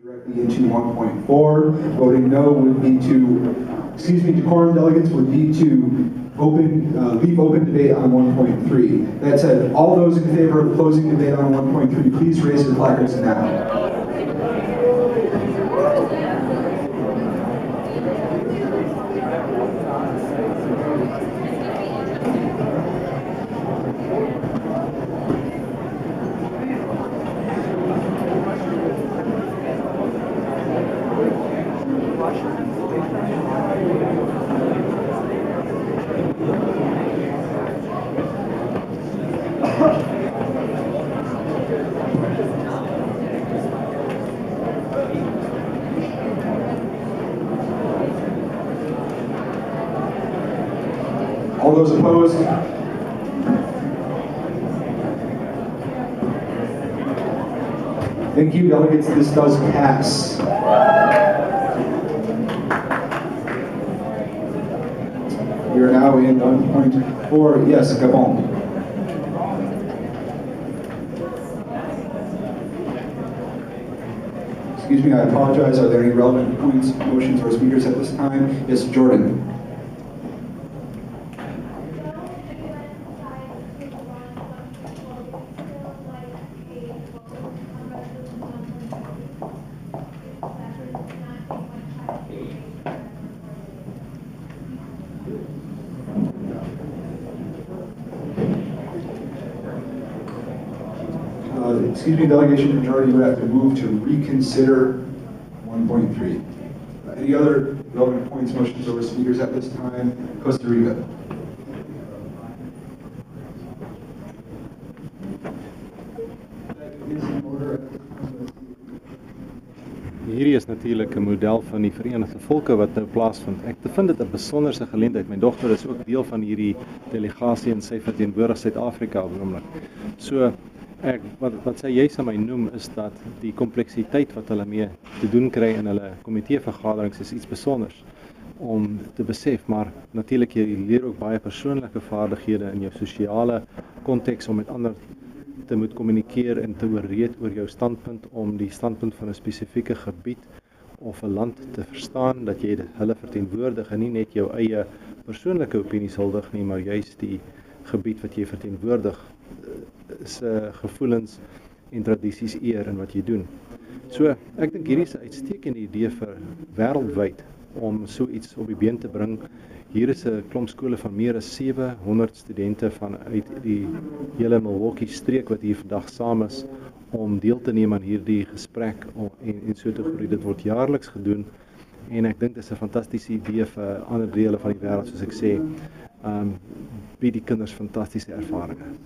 Directly into 1.4. Voting no would be decorum delegates would be to leave open debate on 1.3. That said, all those in favor of closing debate on 1.3, please raise your placards now. All those opposed? Thank you, delegates. This does pass. We are now in 1.4. Yes, Gabon. Excuse me, I apologize. Are there any relevant points, motions, or speakers at this time? Yes, Jordan. Excuse me, delegation majority would have to move to reconsider 1.3. Any other relevant points, motions, or speakers at this time? Costa Rica. Hierdie is natuurlijk 'n model van die Verenigde Volke wat nou plaasvind. Ek vind dit 'n besonderse geleentheid. My dogter is ook deel van hierdie delegasie en sy verteenwoordig Suid-Afrika op die oomblik. So wat sy juis aan my noem is dat die kompleksiteit wat hulle mee te doen kry in hulle komiteevergaderings is iets besonders om te besef, maar natuurlik jy leer ook baie persoonlike vaardighede in jou sosiale konteks om met ander te moet kommunikeer en te oorreed oor jou standpunt om die standpunt van 'n spesifieke gebied of 'n land te verstaan, dat jy hulle verteenwoordig en nie net jou eie persoonlike opinies huldig nie, maar juist die gebied wat jy verteenwoordig se gevoelens en tradisies eer in wat jy doen. So, ek dink hierdie is 'n uitstekende idee vir wêreldwyd om so iets op die been te bring. Hier is 'n klomp skole van meer as 700 studente vanuit die hele Milwaukee streek wat hier vandag saam is om deel te neem aan hierdie gesprek en so te groei. Dit word jaarliks gedoen en ek dink dit is 'n fantastiese idee vir ander dele van die wêreld, soos ek sê. Bied die kinders fantastiese ervarings.